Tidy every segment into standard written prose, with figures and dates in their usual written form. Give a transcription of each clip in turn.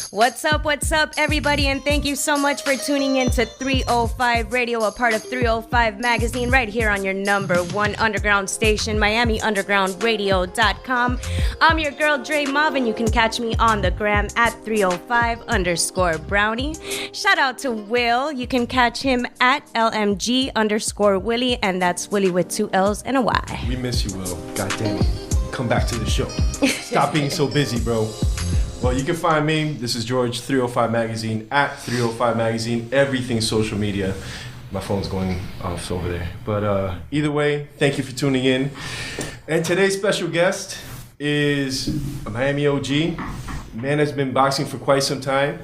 What's up, everybody, and thank you so much for tuning in to 305 Radio, a part of 305 Magazine, right here on your number one underground station, MiamiUndergroundRadio.com. I'm your girl, Dre Mauve, and you can catch me on the gram at 305_Brownie. Shout out to Will. You can catch him at LMG_Willie, and that's Willie with 2 L's and a Y. We miss you, Will. God damn it. Come back to the show. Stop being so busy, bro. Well, you can find me, this is George, 305 Magazine, at 305 Magazine, everything social media. My phone's going off over there. But either way, thank you for tuning in. And today's special guest is a Miami OG. Man has been boxing for quite some time.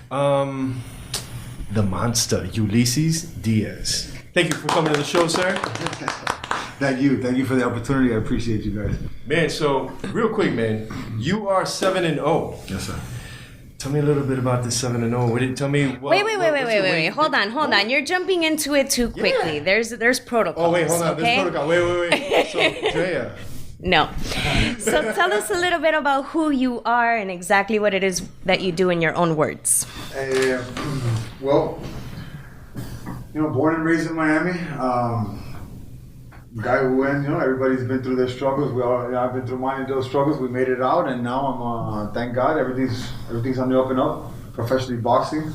The monster, Ulysses Diaz. Thank you for coming to the show, sir. Thank you for the opportunity. I appreciate you guys. Man, so real quick, man, you are 7-0. Yes, sir. Tell me a little bit about this 7-0. Tell me. Wait. Hold on. You're jumping into it too quickly. Yeah. There's protocols. Oh wait, hold on. Okay? There's protocol. Wait. So, Drea. No. So tell us a little bit about who you are and exactly what it is that you do in your own words. Well, born and raised in Miami. Guy who went, everybody's been through their struggles. I've been through mine and those struggles. We made it out, and now I'm, thank God, everything's on the up and up. Professionally boxing.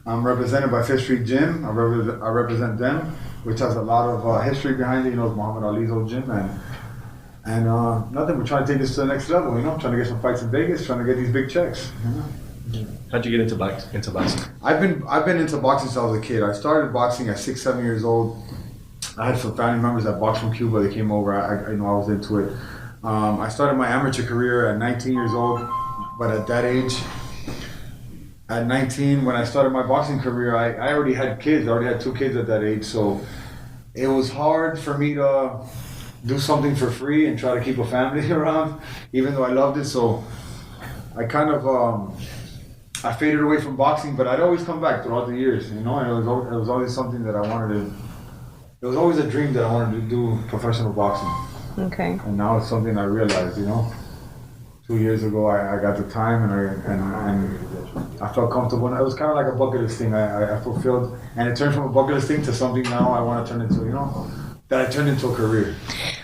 I'm represented by Fifth Street Gym. I represent them, which has a lot of history behind it. It's Muhammad Ali's old gym, and nothing. We're trying to take this to the next level. Trying to get some fights in Vegas, trying to get these big checks. How'd you get into boxing? I've been into boxing since I was a kid. I started boxing at 6-7 years old. I had some family members that boxed from Cuba. They came over. I was into it. I started my amateur career at 19 years old, but at that age, at 19, when I started my boxing career, I already had kids. I already had 2 kids at that age, so it was hard for me to do something for free and try to keep a family around, even though I loved it. So I kind of I faded away from boxing, but I'd always come back throughout the years. And it was always something that I wanted to. It was always a dream that I wanted to do professional boxing. Okay. And now it's something I realized, 2 years ago I got the time and I felt comfortable. And it was kind of like a bucket list thing I fulfilled. And it turned from a bucket list thing to something now I want to turn into, that I turned into a career.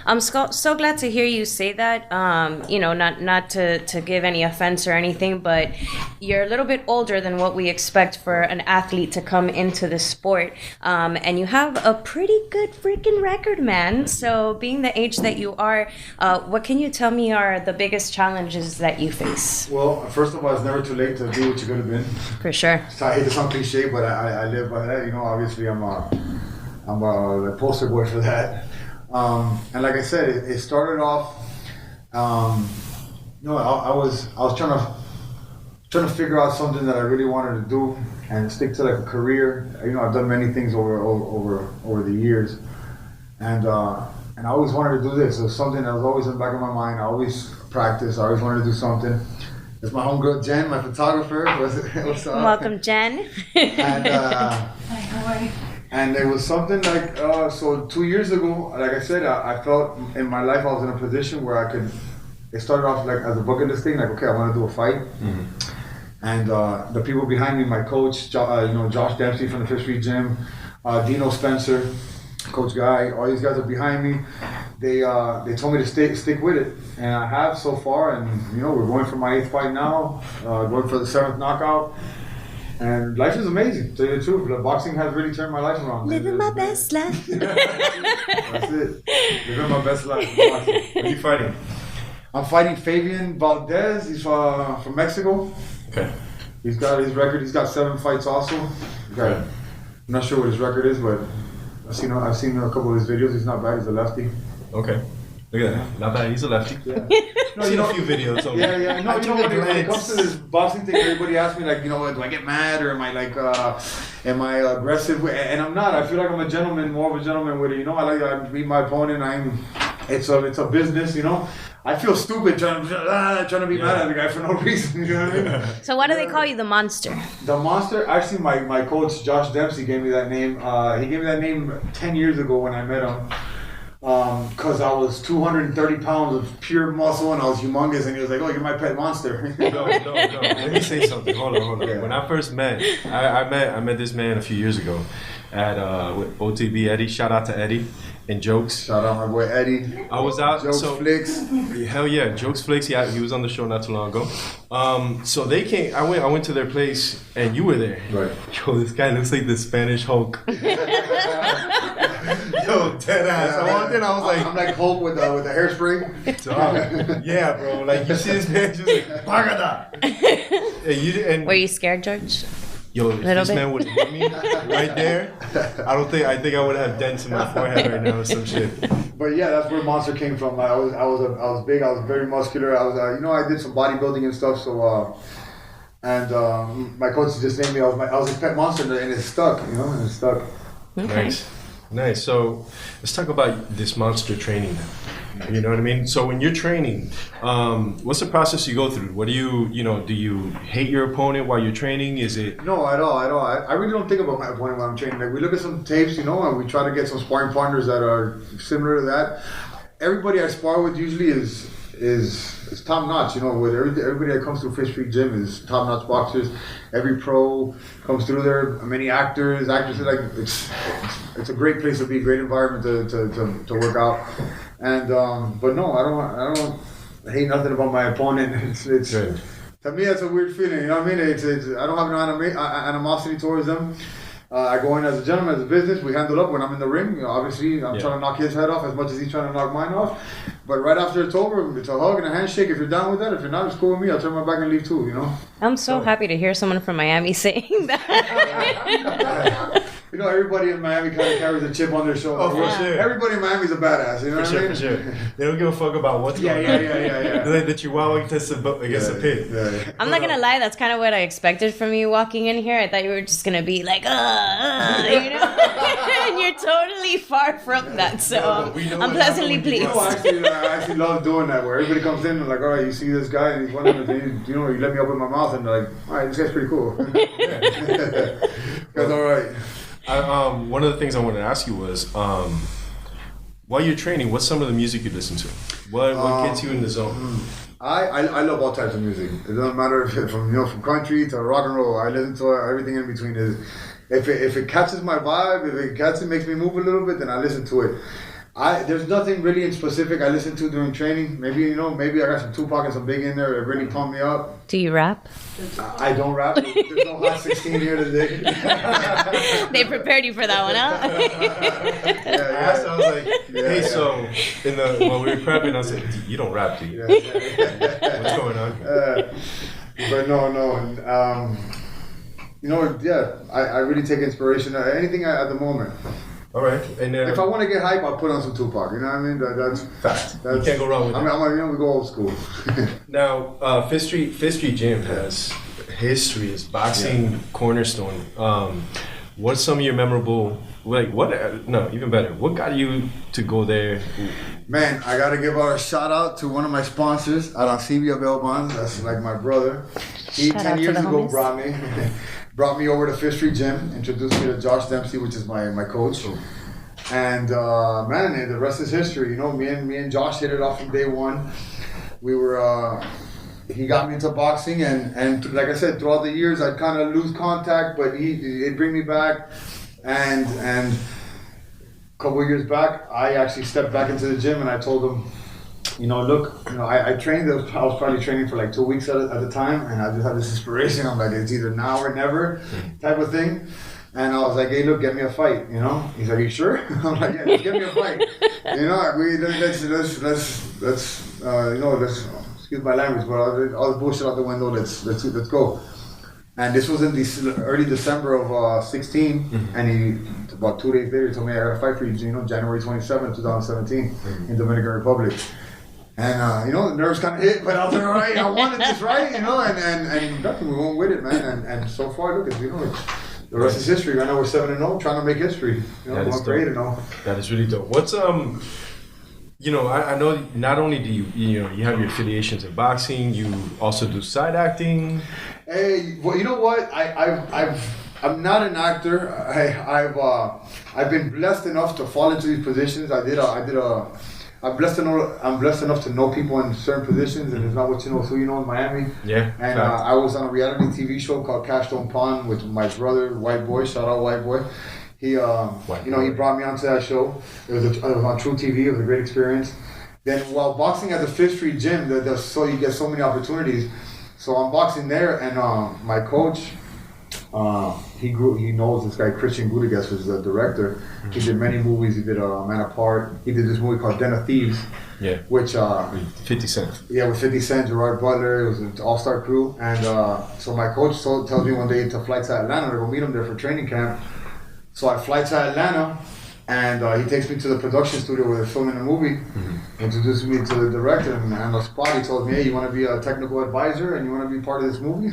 I'm so glad to hear you say that. Not to give any offense or anything, but you're a little bit older than what we expect for an athlete to come into the sport. And you have a pretty good freaking record, man. So being the age that you are, what can you tell me are the biggest challenges that you face? Well, first of all, it's never too late to be what you could have been. For sure. So I hate to sound cliche, but I live by that. Obviously I'm a poster boy for that. And like I said, it started off. I was trying to figure out something that I really wanted to do and stick to like a career. I've done many things over the years, and I always wanted to do this. It was something that was always in the back of my mind. I always practiced. I always wanted to do something. It's my homegirl Jen, my photographer. What's up? Welcome, Jen. And Hi, how are you? and it was something like, so 2 years ago, like I said, I felt in my life I was in a position where it started off like as a bucket list thing, like, okay, I want to do a fight. Mm-hmm. And the people behind me, my coach, Josh Dempsey from the Fifth Street Gym, Dino Spencer, Coach Guy, all these guys are behind me. They told me to stick with it, and I have so far. And we're going for my 8th fight now, going for the 7th knockout. And life is amazing, to tell you the truth. The boxing has really turned my life around. Living my best life. That's it. Living my best life. What are you fighting? I'm fighting Fabian Valdez. He's from Mexico. Okay. He's got his record. He's got 7 fights also. I'm not sure what his record is, but I've seen a couple of his videos. He's not bad. He's a lefty. Okay. Look at that. Not bad. He's a lefty. Yeah. I've seen a few videos. So Yeah. No, when it comes to this boxing thing, everybody asks me like, do I get mad or am I like, am I aggressive? And I'm not. I feel like I'm a gentleman, more of a gentleman with it. I beat my opponent. It's a business. I feel stupid trying to be mad at the guy for no reason. You know what I mean? So why do they call you the monster? The monster. Actually, my coach Josh Dempsey gave me that name. He gave me that name 10 years ago when I met him. because I was 230 pounds of pure muscle and I was humongous, and he was like, "Oh, you're my pet monster." No. Let me say something. Hold on. Yeah. When I first met, I met this man a few years ago at with OTB Eddie. Shout out to Eddie and Jokes. Shout out my boy Eddie. I was out. Jokes Flicks. Hell yeah, Jokes Flicks. Yeah, he was on the show not too long ago. So they came. I went to their place, and you were there. Right. Yo, this guy looks like the Spanish Hulk. Yo, dead ass. I walked in, I was like, I'm like Hulk with a hairspray. yeah, bro. Like you see this man just like, Pagada. And Were you scared, George? yo, if this man would have hit me right there, I think I would have dents in my forehead right now or some shit. But yeah, that's where Monster came from. I was big. I was very muscular. I was I did some bodybuilding and stuff. So my coach just named me. I was his pet monster, and it stuck. And it stuck. Okay. Nice. So let's talk about this monster training. You know what I mean? So when you're training, what's the process you go through? What do you do you hate your opponent while you're training? Is it? No, at all. I really don't think about my opponent when I'm training. Like, we look at some tapes, and we try to get some sparring partners that are similar to that. Everybody I spar with usually is top notch. With everybody that comes through Fish Street Gym is top notch boxers. Every pro comes through there. Many actresses. Like it's a great place to be. Great environment to work out. And but no, I don't hate nothing about my opponent. It's Good. To me, that's a weird feeling. You know what I mean? It's I don't have no animosity towards them. I go in as a gentleman, as a business. We handle up when I'm in the ring. Obviously, I'm trying to knock his head off as much as he's trying to knock mine off. But right after it's over, it's a hug and a handshake. If you're down with that, if you're not, it's cool with me. I'll turn my back and leave too. I'm so happy to hear someone from Miami saying that. Everybody in Miami kind of carries a chip on their shoulder. Oh, for sure. Everybody in Miami's a badass. You know what I mean? For sure. They don't give a fuck about what's going on. Yeah. They're like the Chihuahua against the pit. Yeah. I'm not gonna lie, that's kind of what I expected from you walking in here. I thought you were just gonna be like, and you're totally far from that. So I'm pleasantly pleased. I actually love doing that, where everybody comes in and like, all right, you see this guy, and he's one of them, you let me open my mouth, and they're like, all right, this guy's pretty cool. That's all right. One of the things I wanted to ask you was, while you're training, what's some of the music you listen to? What gets you in the zone? I love all types of music. It doesn't matter if it's from country to rock and roll. I listen to everything in between. If it catches my vibe, if it makes me move a little bit, then I listen to it. There's nothing really in specific I listen to during training. Maybe I got some Tupac and some Big in there that really pump me up. Do you rap? I don't rap. There's no Hot 16 here today. They prepared you for that one, huh? I was like, hey, so while we were prepping, I was like, you don't rap, do you? What's going on? But no. I really take inspiration anything at the moment. All right. And if I want to get hype, I'll put on some Tupac. You know what I mean? That's fact. You can't go wrong with that. We go old school. Now, Fifth Street Gym has history as boxing cornerstone. What's some of your memorable? Even better. What got you to go there? Man, I gotta give a shout out to one of my sponsors, Arancibia Belbon. That's like my brother. He 10 years ago brought me over to Fifth Street Gym, introduced me to Josh Dempsey, which is my coach. And man, the rest is history. Me and Josh hit it off from day one. We were he got me into boxing, and like I said, throughout the years I'd kind of lose contact, but he'd bring me back. And a couple of years back, I actually stepped back into the gym and I told him, I trained. I was probably training for like 2 weeks at the time, and I just had this inspiration. I'm like, it's either now or never, type of thing. And I was like, hey, look, get me a fight. He's like, you sure? I'm like, yeah, get me a fight. Let's excuse my language, but all the bullshit out the window. Let's go. And this was in early December of 16, and about 2 days later, he told me I got a fight for you. January 27, 2017, in Dominican Republic. And the nerves kind of hit, but I was like, all right, I wanted this, right? And nothing, we went with it, man. And so far, look, the rest is history. Right now we're 7-0, trying to make history. That is great, That is really dope. What's I know not only do you have your affiliations in boxing, you also do side acting. Hey, well, you know what? I'm not an actor. I've been blessed enough to fall into these positions. I'm blessed enough to know people in certain positions, and it's not what you know, who you know in Miami. Yeah. And I was on a reality TV show called Castbox with my brother, White Boy. Shout out White Boy. He, he brought me onto that show. It was on True TV. It was a great experience. Then while boxing at the Fifth Street Gym, so you get so many opportunities. So I'm boxing there, and my coach, he knows this guy Christian Gudegast, was the director. He did many movies. He did Man Apart. He did this movie called Den of Thieves. Yeah. Which 50 Cent. Yeah, with 50 Cent, Gerard Butler. It was an all-star crew. And so my coach tells me one day to fly to Atlanta to go meet him there for training camp. So I fly to Atlanta, and he takes me to the production studio where they're filming the movie. Introduces me to the director, and on the spot he told me, "Hey, you want to be a technical advisor and you want to be part of this movie?"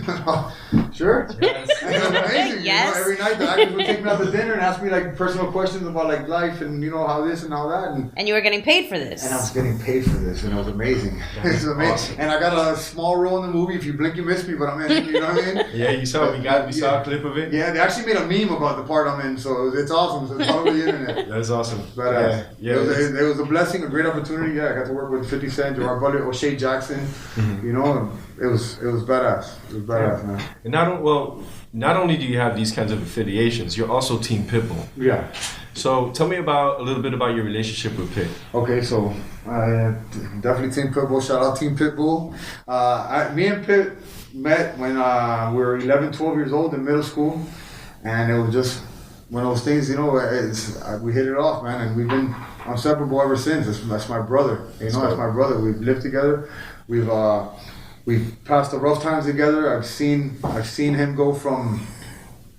Sure. Yes. And it was amazing. Yes. Every night the actors would take me out to dinner and ask me like personal questions about like life and how this and how that. And you were getting paid for this. And I was getting paid for this, and it was amazing. It was amazing. Awesome. And I got a small role in the movie. If you blink, you miss me, but I'm in it. You know what I mean? Yeah, you saw. We saw a clip of it. Yeah, they actually made a meme about the part I'm in, so it's awesome. So it's all over the internet. That's awesome. But it was a blessing, a great opportunity. Yeah, I got to work with 50 Cent, Gerard Butler, O'Shea Jackson. You know, it was badass. It was badass, man. And not only do you have these kinds of affiliations, you're also Team Pitbull. Yeah. So tell me a little bit about your relationship with Pit. Okay, so definitely Team Pitbull. Shout out Team Pitbull. Me and Pit met when we were 11, 12 years old in middle school, and it was just one of those things, we hit it off, man, and we've been inseparable ever since. That's my brother, that's my brother. We've lived together. We've passed the rough times together. I've seen him go from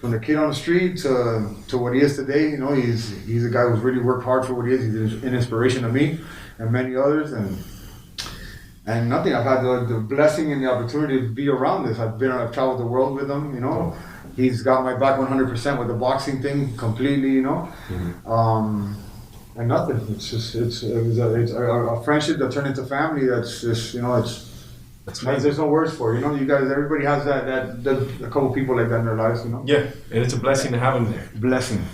the kid on the street to what he is today. He's a guy who's really worked hard for what he is. He's an inspiration to me and many others, and nothing. I've had the blessing and the opportunity to be around this. I've traveled the world with him. He's got my back 100% with the boxing thing completely. And nothing. It's a friendship that turned into family. That's just there's no words for it. You guys, everybody has a couple people like that in their lives. Yeah, and it's a blessing to have them there. A blessing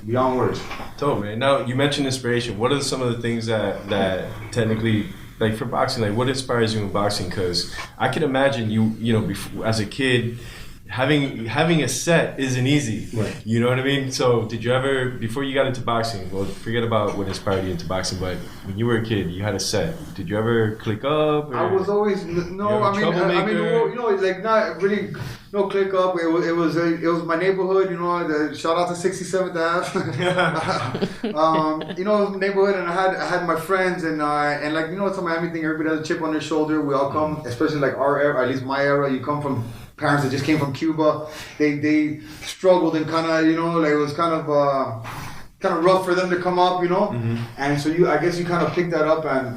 beyond words. Dope, man. Now you mentioned inspiration. What are some of the things that technically, like for boxing, like what inspires you in boxing? Because I can imagine before, as a kid, having a set isn't easy. Right. You know what I mean? So did you ever, before you got into boxing, well, forget about what inspired you into boxing, but when you were a kid, you had a set. Did you ever click up? I was always it's like not really no click up. It was my neighborhood. Shout out to 67th Ave. Neighborhood, and I had my friends, and like it's a Miami thing. Everybody has a chip on their shoulder. We all come, especially like our era, at least my era. You come from parents that just came from Cuba. They struggled and kind of it was kind of rough for them to come up, And so I guess you kind of picked that up and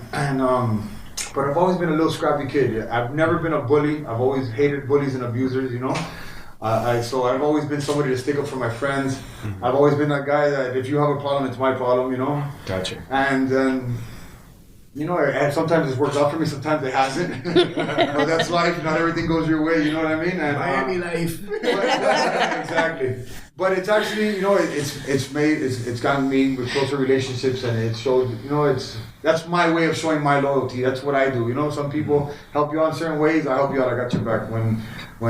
but I've always been a little scrappy kid. I've never been a bully. I've always hated bullies and abusers, so I've always been somebody to stick up for my friends. I've always been that guy that if you have a problem, it's my problem, Gotcha. And and sometimes it's worked out for me, sometimes it hasn't. But that's life. Not everything goes your way, you know what I mean? And, Miami life. Exactly. But it's actually, it's gotten me with closer relationships, and it shows, that's my way of showing my loyalty. That's what I do. Some people help you out in certain ways. I help you out. I got your back. When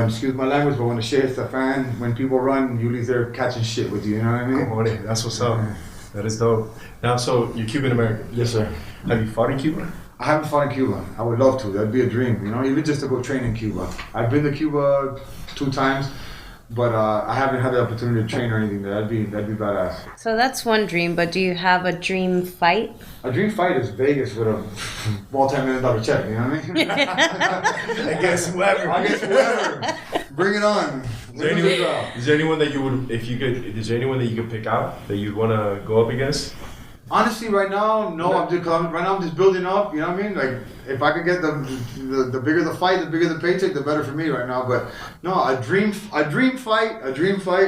excuse my language, but when the shit hits the fan, when people run, usually they're catching shit with you. You know what I mean? Come on, that's what's up. That is dope. Now, so you're Cuban American. Yes, sir. Have you fought in Cuba? I haven't fought in Cuba. I would love to. That'd be a dream. Even just to go train in Cuba. I've been to Cuba 2 times. But I haven't had the opportunity to train or anything there. That'd be badass. So that's one dream, but do you have a dream fight? A dream fight is Vegas with a multi-million-dollar check, you know what I mean? I guess whoever. Bring it on. Is there anyone that you would, is there anyone that you could pick out that you'd want to go up against? Honestly, right now, no. I'm just building up. You know what I mean? Like, if I could get the bigger the fight, the bigger the paycheck, the better for me right now. But no, a dream fight.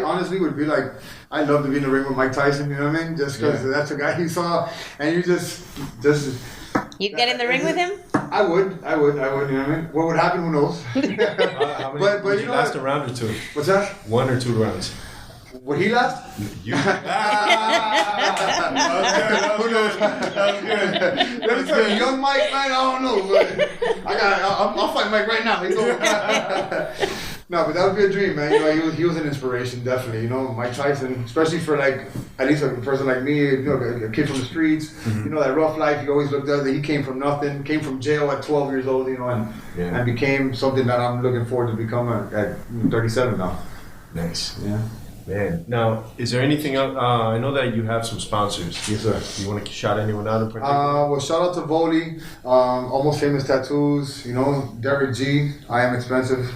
Honestly, would be like, I'd love to be in the ring with Mike Tyson. You know what I mean? Just because that's a guy you saw, and you just You get in the ring with him? I would, you know what I mean? What would happen, who knows? How many would you last a round or two? What's that? 1 or 2 rounds. Would he last? You. Who knows? Let me tell you, young Mike, man, I don't know. But I'll fight Mike right now. He's over. No, but that would be a dream, man. You know, he was an inspiration, definitely. You know, Mike Tyson, especially for like at least a person like me, you know, a kid from the streets. You know, that rough life. You always looked at. He came from nothing, came from jail at 12 years old. You know, and became something that I'm looking forward to become at 37 now. Nice. Yeah. Man, now, is there anything else? I know that you have some sponsors. Yes, sir. Do you want to shout anyone out in particular? Well, shout out to Voli, Almost Famous Tattoos, you know, Derek G, I Am Expensive.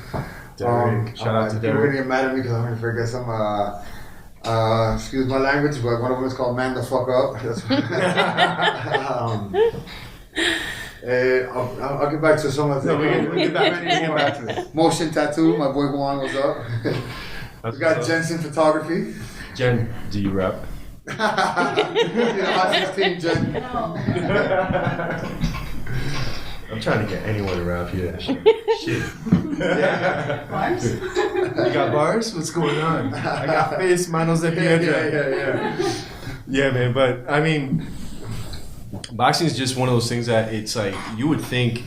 Derek, shout out to People are Derek. going to get mad at me because I'm going to forget some, excuse my language, but one of them is called Man the Fuck Up. I'll get back to some of the things. we'll get back to it. Motion Tattoo, my boy Juan was up. We got Jensen Photography. Jen, do you rap? Hot 16, Jen. I'm trying to get anyone to rap here. Shit. Bars? You got bars? What's going on? I got face, manos de piedra. Yeah, man, but I mean, boxing is just one of those things that it's like you would think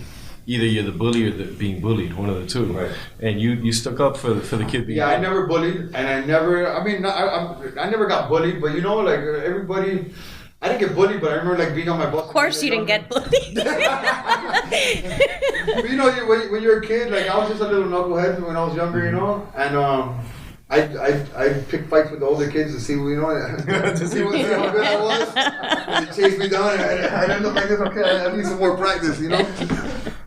either you're the bully or being bullied, one of the two. Right. And you stuck up for the kid being. Yeah, I never bullied, and I never got bullied. But you know, like everybody, I didn't get bullied, but I remember like being on my bus. Of course, you didn't get bullied. But you know, when you're a kid, like I was just a little knucklehead when I was younger, you know, and I picked fights with the older kids to see, you know, to see how good I was. And they chased me down, and I ended up like this. Okay, I need some more practice, you know.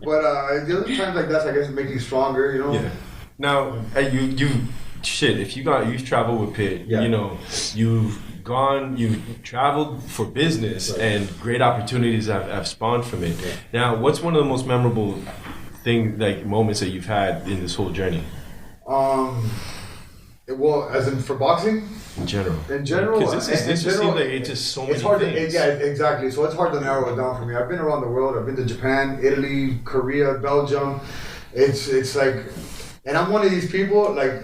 But the other times like that, I guess, it makes you stronger, you know. Yeah. Now, if you've traveled with Pitt, Yeah. you know, you've traveled for business, Right. and great opportunities have spawned from it. Yeah. Now, what's one of the most memorable moments that you've had in this whole journey? Well, as in for boxing. In general. Because this seems like it's just so many it's hard things. Exactly. So it's hard to narrow it down for me. I've been around the world. I've been to Japan, Italy, Korea, Belgium. It's like, and I'm one of these people. Like,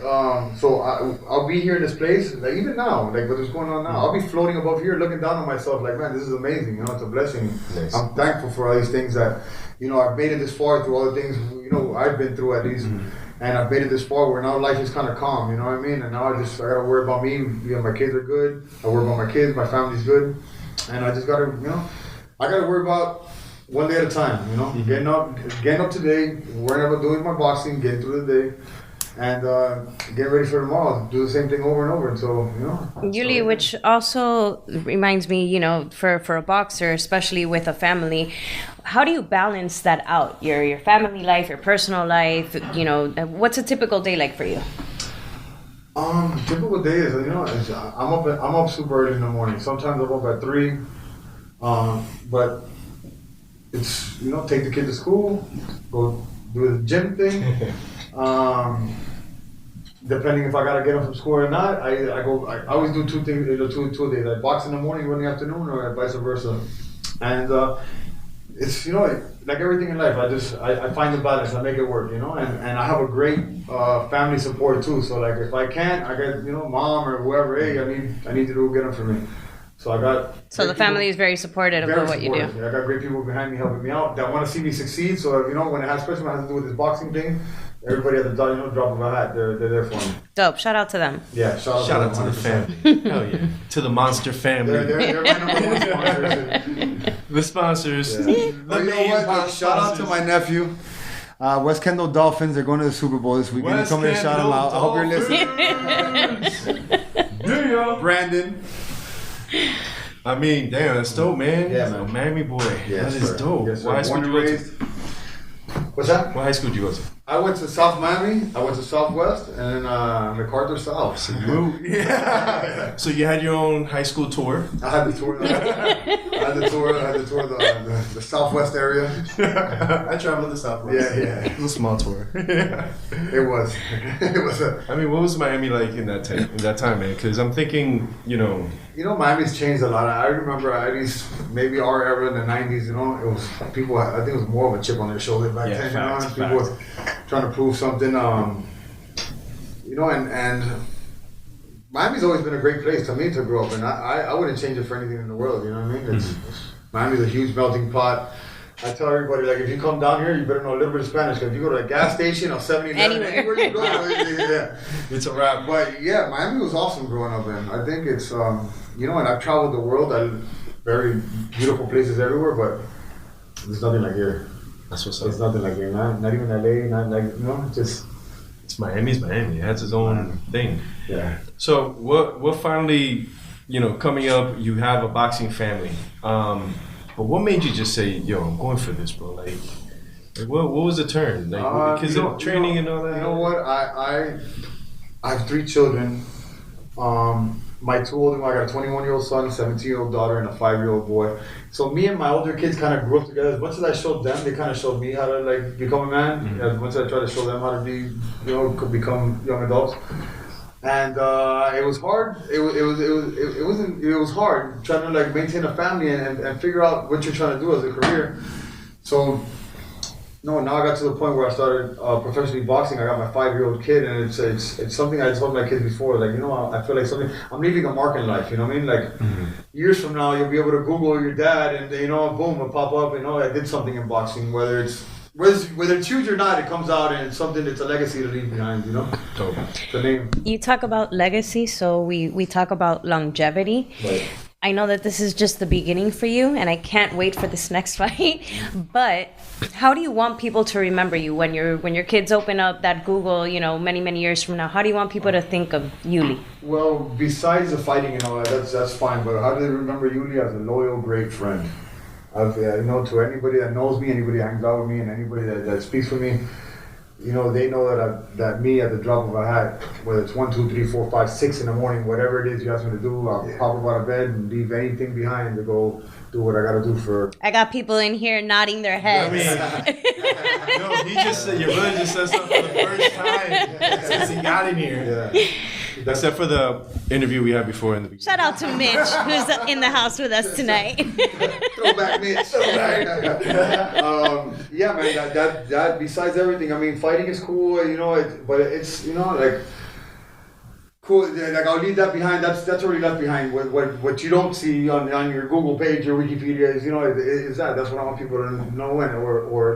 so I'll be here in this place. Like even now, like what's going on now, I'll be floating above here, looking down on myself. Like, man, this is amazing. You know, it's a blessing. Nice. I'm thankful for all these things that, you know, I've made it this far through all the things, you know, I've been through at least. And I've made it this far where now life is kind of calm, you know what I mean? And now I gotta worry about me. You know, my kids are good. I worry about my kids. My family's good. And I just gotta, you know, I gotta worry about one day at a time, you know? Getting up today, worrying about doing my boxing, getting through the day, and getting ready for tomorrow. Do the same thing over and over until, you know. Yuli, which also reminds me, you know, for a boxer, especially with a family, how do you balance that out? Your family life, your personal life, you know, what's a typical day like for you? Typical day is, you know, I'm up super early in the morning. Sometimes I'm up at 3, but it's, you know, take the kid to school, go do the gym thing. Depending if I gotta get him from school or not, I always do 2 things, two days. I box in the morning, 1 in the afternoon, or vice versa. And it's, you know, like everything in life, I find the balance, I make it work, you know, and I have a great family support too. So like if I can't, I got, you know, mom or whoever, hey, I need to go get them for me. So I got. So the family is very supportive of what you do. Yeah, I got great people behind me helping me out that want to see me succeed. So you know, when it has, especially when it has to do with this boxing thing, everybody at the top, you know, drop of a hat, they're there for me. Dope. Shout out to them. Yeah, shout out to the 100%. family. Hell yeah. To the Monster family. They're my number one sponsors. The sponsors. Yeah. The Oh, you know main what? Shout out to my nephew. West Kendall Dolphins. They're going to the Super Bowl this weekend. West Come here and shout them out. I hope you're Kendall listening. Yeah. Brandon. I mean, damn, that's dope, man. Yeah, man. A Miami boy. Yes, that is sir. dope. Yes, sir. What high school Born did and you go raised. to? What's that? What high school did you go to? I went to South Miami, I went to Southwest, and then MacArthur South. So yeah. So you had your own high school tour. I had the tour. I had the tour the Southwest area. I traveled to Southwest. Yeah. It was a small tour. It was. I mean, what was Miami like in that time, man? Because I'm thinking, Miami's changed a lot. I remember at least maybe our era in the '90s. It was people. I think it was more of a chip on their shoulder back then. Facts. People were trying to prove something. And Miami's always been a great place to me to grow up, and I wouldn't change it for anything in the world. You know what I mean? Miami's a huge melting pot. I tell everybody, like, if you come down here, you better know a little bit of Spanish. Because if you go to a gas station or 7-Eleven, anywhere you go, it's a wrap. But yeah, Miami was awesome growing up, and I think it's, and I've traveled the world. Very beautiful places everywhere, but there's nothing like here. That's what's up. There's nothing like here. Not even LA, not like, just. It's Miami's Miami. It has its own thing. Yeah. So what finally, coming up, you have a boxing family. But what made you just say, yo, I'm going for this, bro? Like what was the turn? Like, because of training and all that? You know what? I have 3 children. My 2 older ones, I got a 21-year-old son, a 17-year-old daughter, and a 5-year-old boy. So me and my older kids kind of grew up together. As much as I showed them, they kind of showed me how to become a man. Mm-hmm. As much as I tried to show them how to be, become young adults. And it was hard. It was hard trying to maintain a family and figure out what you're trying to do as a career. So now I got to the point where I started professionally boxing. I got my 5-year-old kid, and it's something I told my kids before. I feel like I'm leaving a mark in life. You know what I mean? Years from now, you'll be able to Google your dad, and boom, it'll pop up. I did something in boxing, whether it's huge or not, it comes out and it's something that's a legacy to leave behind, Totally. The name. You talk about legacy, so we talk about longevity. Right. I know that this is just the beginning for you, and I can't wait for this next fight. But how do you want people to remember you when your kids open up that Google, many years from now? How do you want people to think of Uli? Well, besides the fighting and all that, that's fine. But how do they remember Uli as a loyal, great friend? To anybody that knows me, anybody that hangs out with me, and anybody that speaks with me, they know that me at the drop of a hat, whether it's 1, 2, 3, 4, 5, 6 in the morning, whatever it is you ask me to do, I'll pop up out of bed and leave anything behind to go do what I gotta do for. I got people in here nodding their heads. Your brother just said something for the first time since he got in here. Yeah. Except for the interview we had before in the beginning. Shout out to Mitch, who's in the house with us tonight. Throwback Mitch. Yeah, man. That besides everything, fighting is cool. But it's cool. I'll leave that behind. That's already left behind. What you don't see on your Google page or Wikipedia is that's what I want people to know or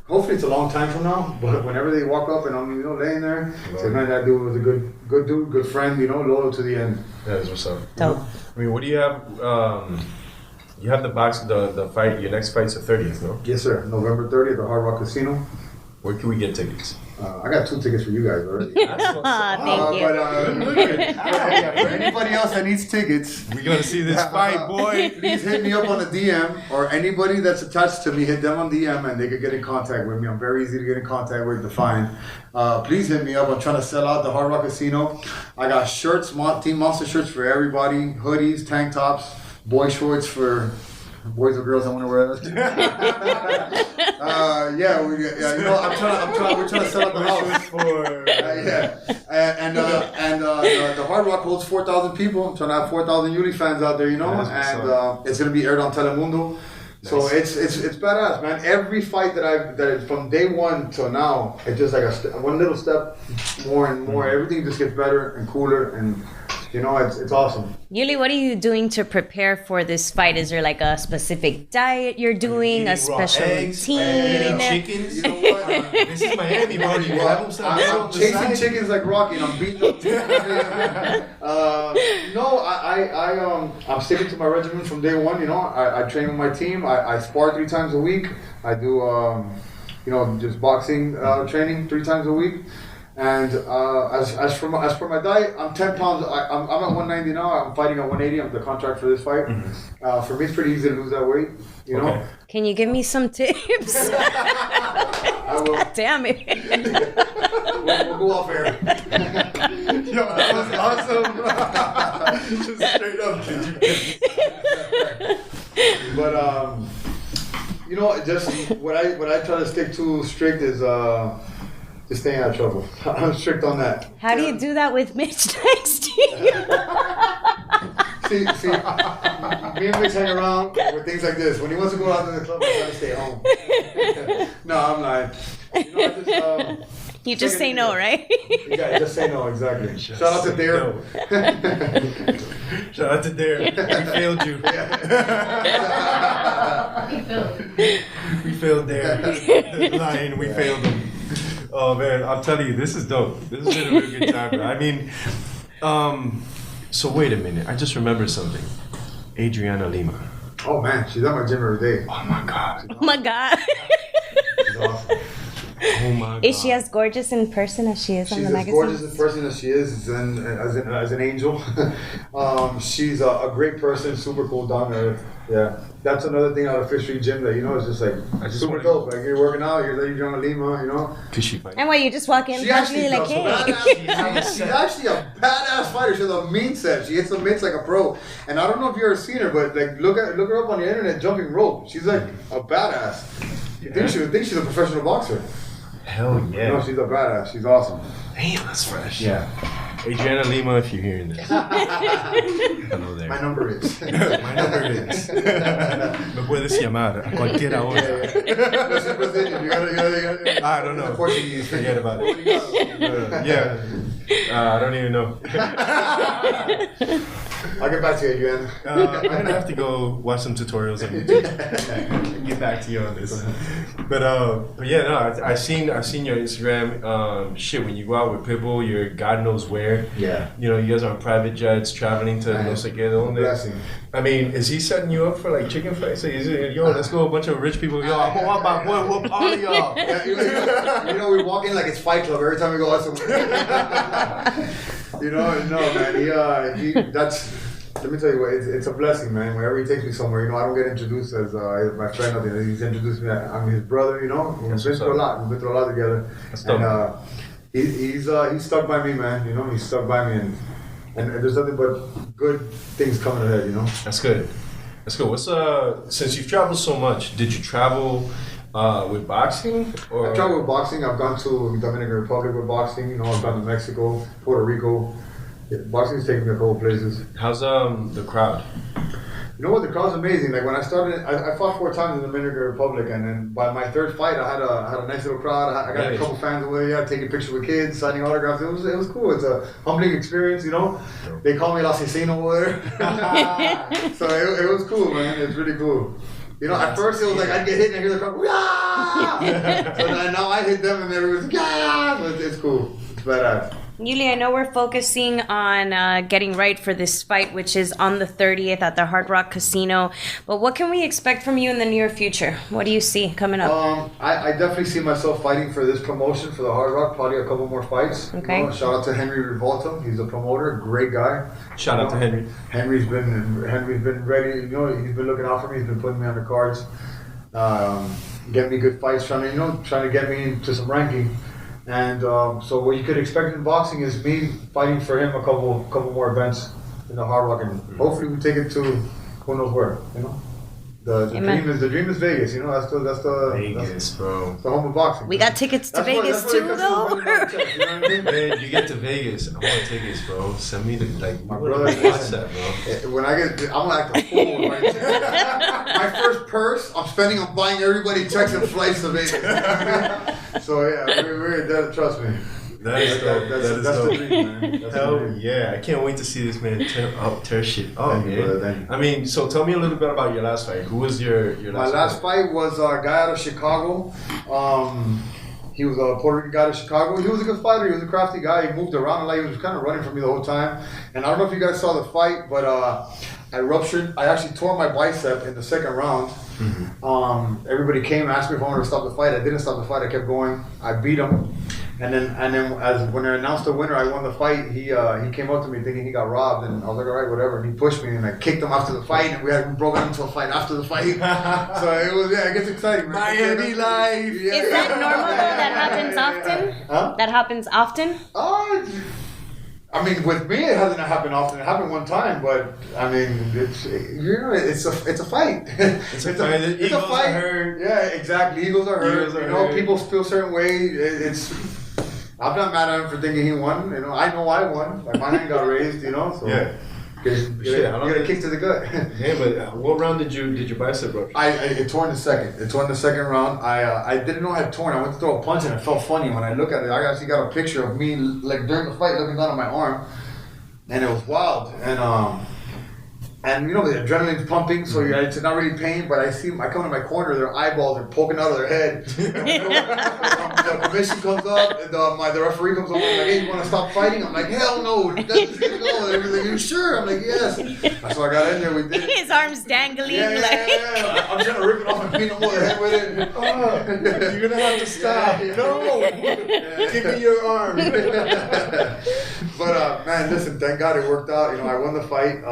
hopefully it's a long time from now, but whenever they walk up and I'm laying there, say, man, that dude was a good dude, good friend, loyal to the end. That is what's up. Dope. What do you have? You have the fight. Your next fight's the 30th, no? Yes, sir. November 30th at the Hard Rock Casino. Where can we get tickets? I got 2 tickets for you guys already. Thank you. But for anybody else that needs tickets, we're gonna see this fight, boy. Please hit me up on the DM, or anybody that's attached to me, hit them on DM, and they can get in contact with me. I'm very easy to get in contact with, to find. Please hit me up. I'm trying to sell out the Hard Rock Casino. I got shirts, Team Monster shirts for everybody, hoodies, tank tops, boy shorts for boys or girls that want to wear it. We're trying to sell out the house. The Hard Rock holds 4,000 people. I'm trying to have 4,000 Uli fans out there, and it's going to be aired on Telemundo. Nice. So it's badass, man. Every fight that from day one till now, it's just like one little step more and more. Everything just gets better and cooler, and it's awesome. Yuli, what are you doing to prepare for this fight? Is there a specific diet you're doing, a special routine? Chickens? You know what? This is Miami, bro. You have them I'm chasing chickens like Rocky, and I'm beating up chickens. I'm sticking to my regimen from day one. I train with my team. I spar 3 times a week. I do just boxing training 3 times a week. And as for my diet, I'm 10 pounds. I'm at 190 now. I'm fighting at 180. I'm the contract for this fight. For me, it's pretty easy to lose that weight. You know. Can you give me some tips? I will. God damn it. We'll go off air. Yo, that was awesome. Just straight up. But you know, just what I try to stick to strict is just staying out of trouble. I'm strict on that. How do you do that with Mitch next to you? See, me and Mitch hang around with things like this. When he wants to go out to the club, I try to stay home. No, I'm not. You know, you just say no, right? Yeah, just say no, exactly. Shout out to Dare. Shout out to Dare. We failed you. We failed Dare. Lion, we failed him. Oh man, I'll tell you, this is dope. This has been a really good time, bro. I mean, so wait a minute. I just remembered something. Adriana Lima. Oh man, she's at my gym every day. Oh my god. Oh my god. She's awesome. Oh my god. Is she as gorgeous in person as she is on the magazine? She's as gorgeous in person as she is as an angel. She's a great person, super cool, down to earth. Yeah, that's another thing out of Fish Street Gym that, you know, it's just like super dope. Like, you're working out, you're Adriana Lima, you know. And what, you just walk in casually like, hey. She's actually a badass fighter. She has a mean set. She hits the mitts like a pro. And I don't know if you've ever seen her, but like look her up on the internet jumping rope. She's like a badass. You think she's a professional boxer? Hell yeah. No, she's a badass. She's awesome. Damn, that's fresh. Yeah. Adriana Lima, if you're hearing this. Hello there. My number is. My number is. Me puedes llamar a cualquier hora. Listen, Brazilian. You gotta, I don't know. Portuguese. Forget about it. Yeah. I don't even know. I'll get back to you, Adrian. I'm gonna have to go watch some tutorials on YouTube. Get back to you on this. But yeah, no, I seen your Instagram. Shit, when you go out with Pitbull, you're God knows where. Yeah. You know, you guys are on private jets traveling to no sé qué donde. Blessing. I mean, is he setting you up for like chicken fights? Is it, yo, let's go a bunch of rich people. Yo, I'm gonna my boy, whoop all of y'all. Yeah, you know, we walk in like it's Fight Club every time we go out somewhere. You know, no, man. He that's. Let me tell you what, it's a blessing, man. Whenever he takes me somewhere, you know, I don't get introduced as my friend. Nothing. He's introduced me. I'm his brother. You know, we've been through a lot. We've been through a lot together. And he's stuck by me, man. You know, he's stuck by me, and there's nothing but good things coming ahead. You know. That's good. That's good. What's since you've traveled so much, did you travel with boxing? Or? I traveled with boxing. I've gone to Dominican Republic with boxing. You know, I've gone to Mexico, Puerto Rico. Yeah, boxing's taken me a couple places. How's the crowd? You know what? The crowd's amazing. Like when I started, I fought 4 times in the Dominican Republic, and then by my 3rd fight, I had a nice little crowd. I got a couple fans away, taking pictures with kids, signing autographs. It was cool. It's a humbling experience, you know. They call me El Asesino over there, so it was cool, man. It's really cool. You know, at first it was like I'd get hit and I hear the crowd, yeah. So now I hit them and everyone's like, yeah. But it's cool. It's badass. Yuli, I know we're focusing on getting right for this fight, which is on the 30th at the Hard Rock Casino. But what can we expect from you in the near future? What do you see coming up? I definitely see myself fighting for this promotion for the Hard Rock. Probably a couple more fights. Okay. You know, shout out to Henry Revolta. He's a promoter, great guy. Shout out to Henry. Henry's been ready. You know, he's been looking out for me. He's been putting me on the cards, getting me good fights, trying to get me into some ranking. And so what you could expect in boxing is me fighting for him a couple more events in the Hard Rock, and hopefully we take it to who knows where. You know, the dream is Vegas. You know, that's Vegas, bro. The home of boxing. We got tickets to Vegas too, though. You know what I mean? Man, you get to Vegas, I want tickets, bro. Send me my brother. Watch that, bro. When I get, I'm gonna act a fool. Right? My first purse, I'm spending on buying everybody checks and flights to Vegas. So yeah, we're there. Trust me. That's dope. That's the dream, man. Hell yeah! I can't wait to see this man tear shit up, Thank you, brother. Thank you. I mean, so tell me a little bit about your last fight. Who was your last fight? My last fight was a guy out of Chicago. He was a Puerto Rican guy out of Chicago. He was a good fighter. He was a crafty guy. He moved around a lot. He was kind of running from me the whole time. And I don't know if you guys saw the fight, but I actually tore my bicep in the 2nd round. Mm-hmm. Everybody came and asked me if I wanted to stop the fight. I didn't stop the fight. I kept going. I beat him. And then when I announced the winner, I won the fight. He came up to me thinking he got robbed, and I was like, all right, whatever. And he pushed me, and I kicked him after the fight, and we broke into a fight after the fight. So it gets exciting. Miami life. Yeah. Is that normal though? That happens often? Huh? That happens often? I mean, with me, it hasn't happened often. It happened one time, but I mean, it's a fight. It's a fight. It's a fight. Are hurt. Yeah, exactly. Eagles are hurt. People feel a certain way. I'm not mad at him for thinking he won. I know I won. Like, my hand got raised. So yeah. You get a kick to the gut. Yeah, but what round did your bicep rupture? It tore in the second. It tore in the second round. I didn't know I had torn. I went to throw a punch and it felt funny. When I look at it, I actually got a picture of me like during the fight looking down at my arm, and it was wild. And the adrenaline's pumping, so it's not really pain. But I come to my corner, their eyeballs are poking out of their head. The commission comes up, and the referee comes up and like, "Hey, you want to stop fighting?" I'm like, "Hell no, that's just gonna go." And everything, "You sure?" I'm like, "Yes." So I got in there. We did. His arms dangling. Yeah. I'm trying to rip it off and beat him over the head with it. You're gonna have to stop. No, give me your arm. But man, listen, thank God it worked out. I won the fight.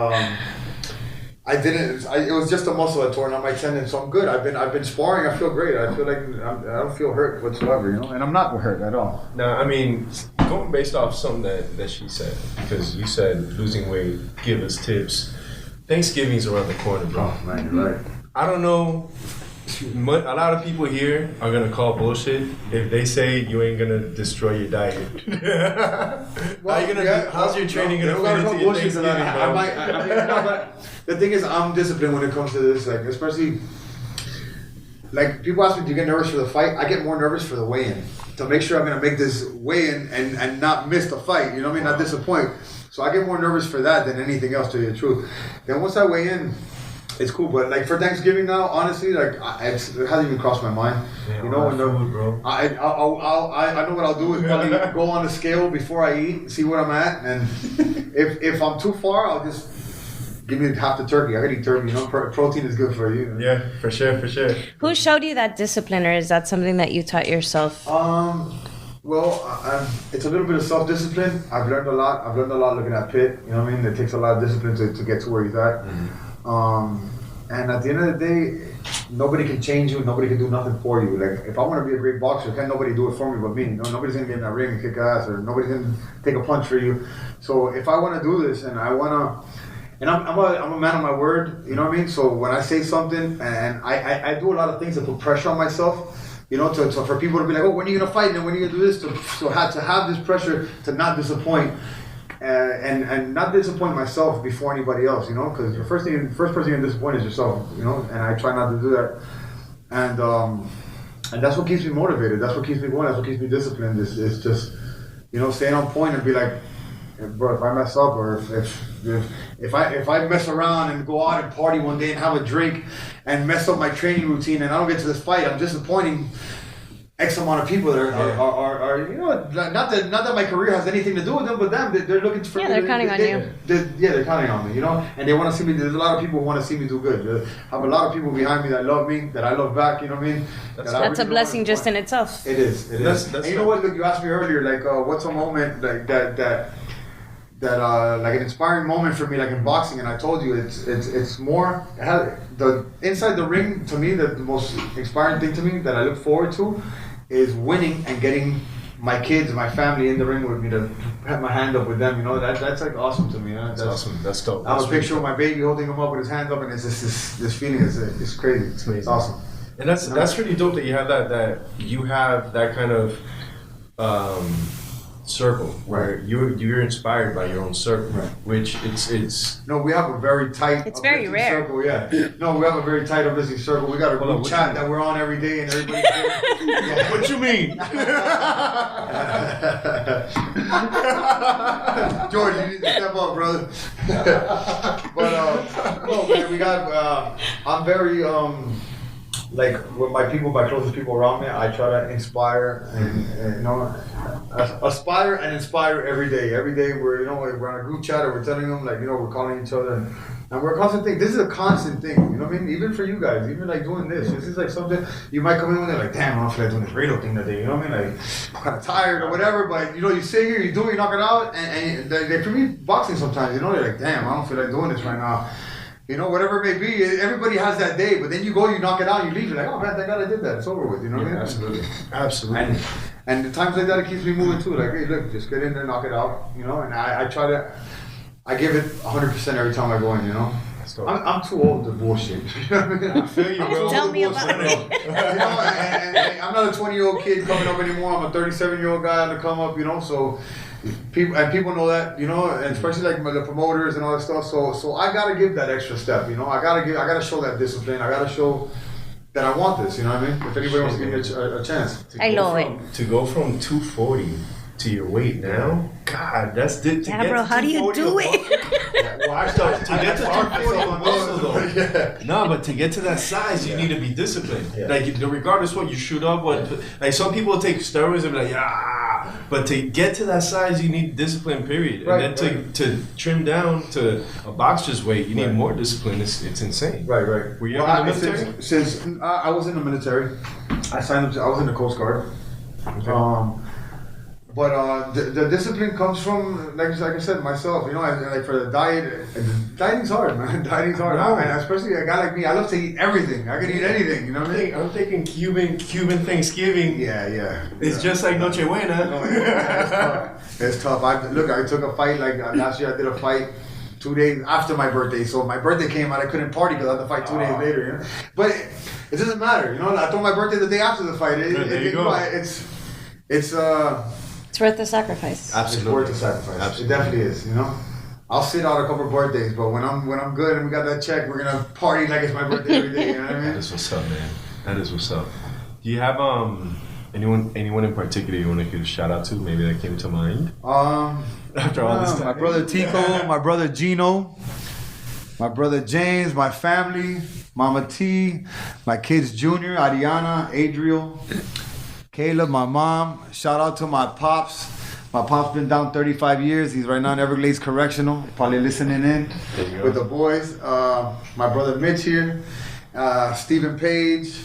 It was just a muscle I tore, not my tendon, so I'm good. I've been sparring. I feel great. I feel like I don't feel hurt whatsoever, and I'm not hurt at all. Now, I mean, going based off something that she said, because you said losing weight, give us tips. Thanksgiving's around the corner, bro. Oh, man, you're right. I don't know. A lot of people here are gonna call bullshit if they say you ain't gonna destroy your diet. How's your training gonna fit into your Thanksgiving, bro? But the thing is, I'm disciplined when it comes to this. Like, especially, like, people ask me, "Do you get nervous for the fight?" I get more nervous for the weigh-in to make sure I'm gonna make this weigh-in and not miss the fight. You know what I mean? Not disappoint. So I get more nervous for that than anything else, to tell you the truth. Then once I weigh in, it's cool, but like for Thanksgiving now, honestly, like it hasn't even crossed my mind. Yeah, food, bro. I know what I'll do is probably go on the scale before I eat, see where I'm at, and if I'm too far, I'll just give me half the turkey. I gotta eat turkey. Protein is good for you. Yeah, for sure. Who showed you that discipline, or is that something that you taught yourself? It's a little bit of self-discipline. I've learned a lot looking at Pitt. You know what I mean? It takes a lot of discipline to get to where he's at. Mm-hmm. And at the end of the day, nobody can change you. Nobody can do nothing for you. Like, if I want to be a great boxer, can't nobody do it for me but me. Nobody's going to get in that ring and kick ass, or nobody's going to take a punch for you. So if I want to do this and I want to... And I'm a man of my word, you know what I mean? So when I say something, and I do a lot of things to put pressure on myself, so for people to be like, "Oh, when are you going to fight? And when are you going to do this?" To have this pressure to not disappoint. And not disappoint myself before anybody else, because the first person you're disappointed is yourself, and I try not to do that. And that's what keeps me motivated. That's what keeps me going. That's what keeps me disciplined. Is just, staying on point and be like, bro, if I mess up, or if I mess around and go out and party one day and have a drink and mess up my training routine and I don't get to this fight, I'm disappointing X amount of people that are not that my career has anything to do with them, but they're looking for me. They're counting on you. They're counting on me, and they want to see me. There's a lot of people who want to see me do good. I have a lot of people behind me that love me, that I love back. You know what I mean? That's a blessing just in itself. It is. And you know what? Look, you asked me earlier, like, what's a moment like that like an inspiring moment for me, like in boxing, and I told you it's more the inside the ring. To me, the most inspiring thing to me that I look forward to is winning and getting my kids, my family in the ring with me, to have my hand up with them. That's like awesome to me. That's awesome. That's dope. I have a picture of my baby holding him up with his hands up, and it's just this feeling. It's crazy. It's amazing. It's awesome. And that's really dope that you have that you have that kind of circle where you're inspired by your own circle, right. Which it's no, we have a very tight. It's very rare. Circle, yeah. No, we have a very tight uplifting circle. We got a group chat that we're on every day, and everybody. Yeah. What you mean? George, you need to step up, brother. But no, man, we got. I'm very like with my closest people around me, I try to inspire and aspire and inspire every day. Every day we're on a group chat, or we're telling them, like, we're calling each other and And we're constantly thinking, this is a constant thing, you know what I mean? Even for you guys, even like doing this is like something, you might come in when they're like, damn, I don't feel like doing this radio thing today, you know what I mean? Like, I'm kind of tired or whatever, but you know, you sit here, you do it, you knock it out, and for me, boxing sometimes, you know, they're like, damn, I don't feel like doing this right now. You know, whatever it may be, everybody has that day, but then you go, you knock it out, you leave, you're like, oh man, thank God I did that, it's over with, you know what I mean? Absolutely. Absolutely. And the times like that, it keeps me moving too, like, hey, look, just get in there, knock it out, you know, and I give it 100% every time I go in, you know? I'm too old to bullshit. You know what I mean? I feel you, bro. Tell me about it. You know, and I'm not a 20-year-old kid coming up anymore. I'm a 37-year-old guy on the come up, you know, so people know that, you know, and especially like the promoters and all that stuff. So I gotta give that extra step, you know. I gotta show that discipline. I gotta show that I want this, you know what I mean? If anybody wants to give me a chance. I know it. To go from 240 to your weight now, God, that's yeah, bro. How do you do it? Well, I started to get to 240 on muscle though. Yeah. No, but to get to that size, you need to be disciplined. Yeah. Like regardless what you shoot up, like some people take steroids and be like, yeah. But to get to that size, you need discipline. Period. Right, and then to trim down to a boxer's weight, you need more discipline. It's insane. Right. Were you in the military? Since I was in the military, I signed up. I was in the Coast Guard. Okay. But the discipline comes from, like I said, myself. You know, like for the diet, dieting's hard, man. Dieting's hard. No. And especially a guy like me, I love to eat everything. I can eat anything. You know what I mean? I'm thinking Cuban Thanksgiving. Yeah. It's just like Noche Buena. No, it's tough. I took a fight like last year. I did a fight 2 days after my birthday. So my birthday came out, I couldn't party because I had to fight 2 days later. You know? But it doesn't matter. You know, I threw my birthday the day after the fight. There you go. It's worth the sacrifice. Absolutely. It's worth the sacrifice. Absolutely. It definitely is, you know? I'll sit out a couple of birthdays, but when I'm good and we got that check, we're gonna party like it's my birthday every day, you know what I mean? That is what's up, man. That is what's up. Do you have anyone in particular you want to give a shout out to? Maybe that came to mind? After all this time. My brother Tico, my brother Gino, my brother James, my family, Mama T, my kids Junior, Ariana, Adriel, Caleb, my mom. Shout out to my pops. My pop's been down 35 years. He's right now in Everglades Correctional, probably listening in with the boys. My brother Mitch here, Stephen Page.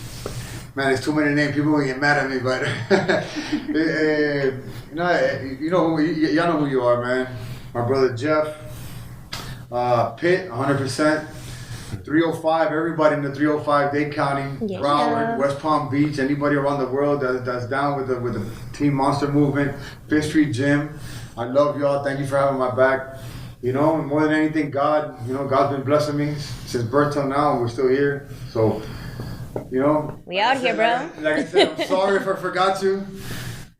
Man, there's too many names. People will get mad at me, but y'all know who you are, man. My brother Jeff, Pitt, 100%. 305, everybody in the 305, Dade County, Broward, West Palm Beach, anybody around the world that's down with the Team Monster movement, Fifth Street Gym. I love y'all. Thank you for having my back. You know, more than anything, God's been blessing me since birth till now, and we're still here. So, you know, we out here, bro. Like I said, I'm sorry if I forgot to,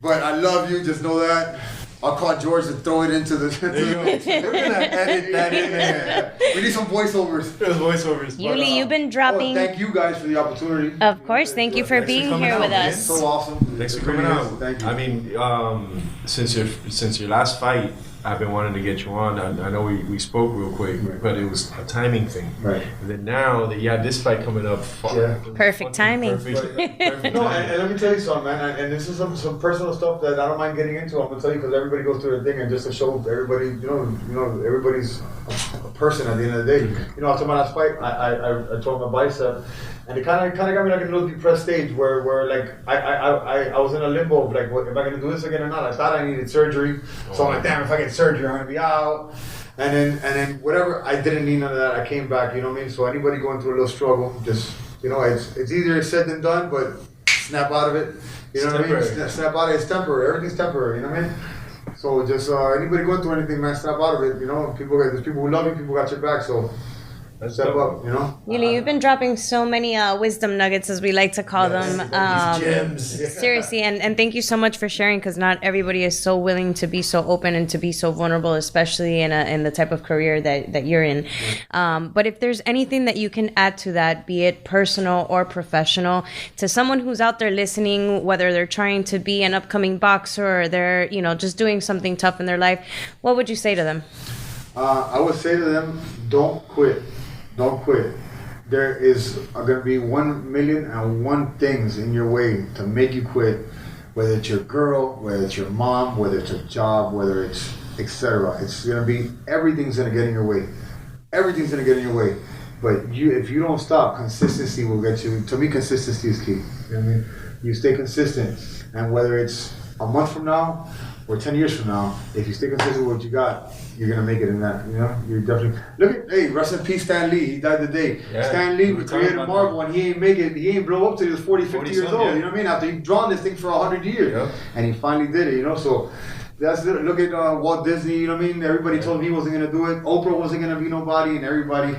but I love you. Just know that. I'll call George to throw it into the. We're gonna edit that in there. We need some voiceovers. There's voiceovers. Yuli, you've been dropping. Thank you guys for the opportunity. Of course, thank you for being here with us. So awesome. Thanks for coming out. Thank you. I mean, since your last fight, I've been wanting to get you on. I know we spoke real quick, but it was a timing thing. Right. And then now that you have this fight coming up, Perfect timing. Perfect No, timing. and let me tell you something, man. And this is some personal stuff that I don't mind getting into. I'm gonna tell you because everybody goes through their thing, and just to show everybody, you know, everybody's a person at the end of the day. You know, after my last fight, I tore my bicep. And it kind of got me like in a little depressed stage where like I was in a limbo of like, what, am I gonna do this again or not? I thought I needed surgery, so I'm like, damn, if I get surgery, I'm gonna be out. And then whatever, I didn't need none of that. I came back, you know what I mean? So anybody going through a little struggle, just, you know, it's easier said than done, but snap out of it. You know what I mean? Snap out of it. It's temporary. Everything's temporary. You know what I mean? So just anybody going through anything, man, snap out of it. You know, there's people who love you, people got your back. So. Step up, you know? Yuli, you've been dropping so many wisdom nuggets, as we like to call them. Gems. Seriously, and thank you so much for sharing, because not everybody is so willing to be so open and to be so vulnerable, especially in the type of career that you're in. But if there's anything that you can add to that, be it personal or professional, to someone who's out there listening, whether they're trying to be an upcoming boxer or they're, you know, just doing something tough in their life, what would you say to them? I would say to them, don't quit. Don't quit. There is going to be 1,000,001 things in your way to make you quit, whether it's your girl, whether it's your mom, whether it's a job, whether it's etc. It's going to be, everything's going to get in your way. everything's gonna get in your way. But if you don't stop, consistency will get you. To me, consistency is key. You know what I mean? You stay consistent, and whether it's a month from now or 10 years from now, if you stay consistent with what you got, you're gonna make it in that. You know, you're definitely. Look at rest in peace, Stan Lee. He died today. Yeah, Stan Lee created Marvel, and he ain't make it. He ain't blow up till he was 40 years old. Yeah. You know what I mean? After he drawn this thing for 100 years, and he finally did it. You know, so. That's it. Look at Walt Disney, you know what I mean? Everybody told him he wasn't going to do it. Oprah wasn't going to be nobody, and everybody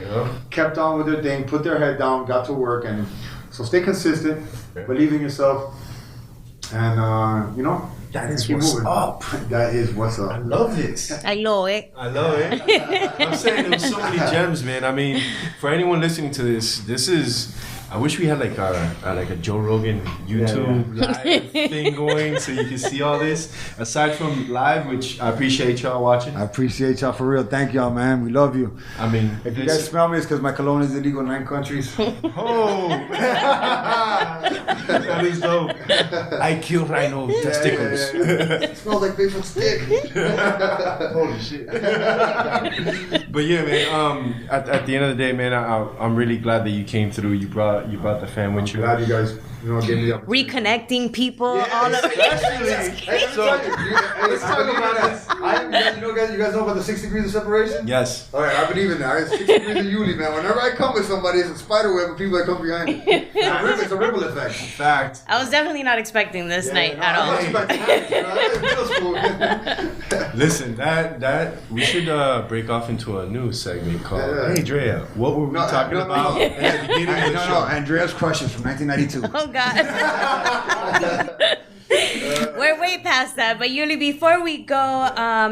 kept on with their thing, put their head down, got to work. And so stay consistent, believe in yourself, and, you know, that is keep what's moving. up. That is what's up. I love this. I love it. I love it. I'm saying there's so many gems, man. I mean, for anyone listening to this is... I wish we had like a Joe Rogan YouTube live thing going so you can see all this. Aside from live, which I appreciate y'all watching. I appreciate y'all for real. Thank y'all, man. We love you. I mean, if you guys smell me, it's because my cologne is illegal in 9 countries. Oh, that is dope. I kill rhino testicles. It smells like Bigfoot's dick. Holy shit. But yeah, man. At the end of the day, man, I'm really glad that you came through. You brought the fam with you. Glad you guys, gave me the opportunity. Reconnecting people all over. Let's talk about it. You guys know about the 6 degrees of separation? Yes. All right, I believe in that. It's 6 degrees of Yuli, man. Whenever I come with somebody, it's a spider web of people that come behind me. It's a ripple effect. Fact. I was definitely not expecting this night at all. Listen, that we should break off into a new segment called Hey Drea, what were we talking about at the beginning of the show? Andrea's Crushes from 1992. Oh God. We're way past that, but Yuli, before we go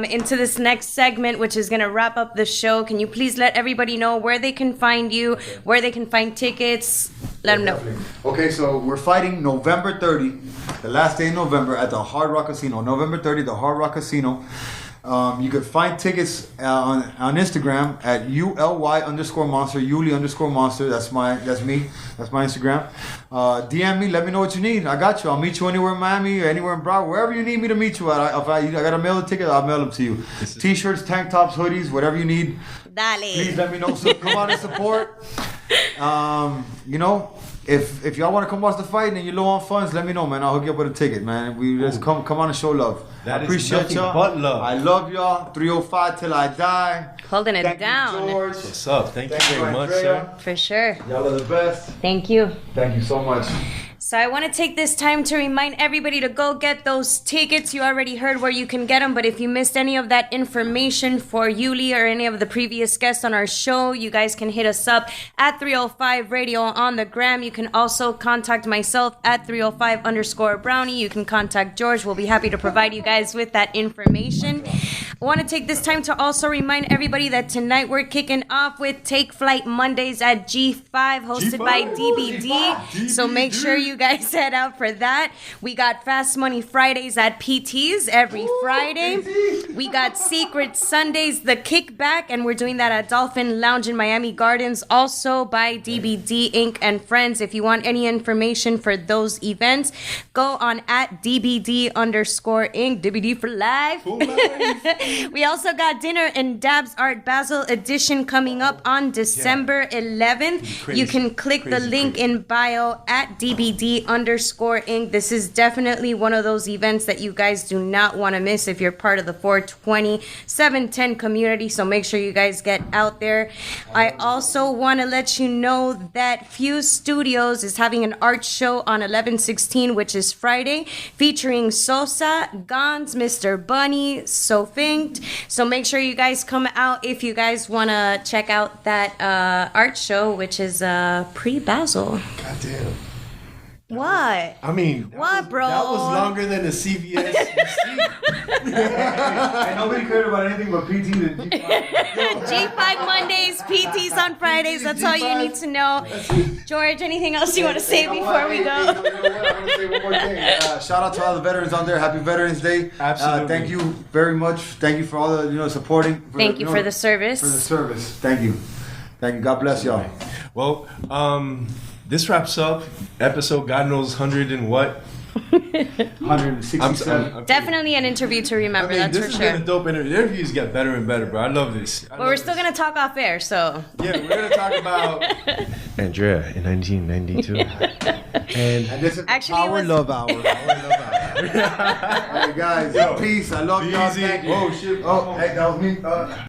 into this next segment, which is going to wrap up the show, can you please let everybody know where they can find you, where they can find tickets? Let them know. Okay, so we're fighting November 30, the last day in November at the Hard Rock Casino. November 30, the Hard Rock Casino. You can find tickets on Instagram at ULY_monster, Yuli_monster. That's me. That's my Instagram. DM me. Let me know what you need. I got you. I'll meet you anywhere in Miami or anywhere in Broward. Wherever you need me to meet you at. If I got to mail the ticket, I'll mail them to you. T-shirts, tank tops, hoodies, whatever you need. Dale. Please let me know. So come out and support. If y'all want to come watch the fight and you're low on funds, let me know, man. I'll hook you up with a ticket, man. We just come on and show love. That I appreciate is y'all. but love. I love y'all. 305 till I die. Holding it Thank down. you, George. What's up? Thank you very much, sir. For sure. Y'all are the best. Thank you. Thank you so much. So I want to take this time to remind everybody to go get those tickets. You already heard where you can get them, but if you missed any of that information for Yuli or any of the previous guests on our show, you guys can hit us up at 305 Radio on the gram. You can also contact myself at 305_brownie. You can contact George. We'll be happy to provide you guys with that information. I want to take this time to also remind everybody that tonight we're kicking off with Take Flight Mondays at G5, hosted by DBD. So make sure you guys head out for that. We got Fast Money Fridays at PT's every Friday. We got Secret Sundays, the Kickback, and we're doing that at Dolphin Lounge in Miami Gardens, also by DBD Inc. and Friends. If you want any information for those events, go on at DBD_Inc. DBD for life. We also got Dinner and Dabs Art Basel edition coming up on December 11th. You can click the link in bio at DBD_Inc. This is definitely one of those events that you guys do not want to miss if you're part of the 420 710 community. So make sure you guys get out there. I also want to let you know that Fuse Studios is having an art show on 11/16, which is Friday, featuring Sosa, Gons, Mr. Bunny, Sofink. So make sure you guys come out if you guys want to check out that art show, which is pre-Basil. Goddamn. What? I mean, Bro? That was longer than a CVS receipt. And nobody cared about anything but PT and G5. G5 Mondays, PTs on Fridays. That's all you need to know. George, anything else you want to say before we go? I want to say one more thing. Shout out to all the veterans out there. Happy Veterans Day. Absolutely. Thank you very much. Thank you for all the supporting. Thank you for the service. For the service. Thank you. Thank you. God bless y'all. Well, this wraps up episode God knows 100 and what 167. Definitely an interview to remember. That's this for is sure. getting a dope interview. Interviews get better and better, bro. I love this. But we're still gonna talk off air, so. Yeah, we're gonna talk about Andrea in 1992. And this is Actually, Power it was- Love Hour. All right, guys. Peace. I love y'all. Easy. Thank you. Oh shit. Oh, hey, that was me.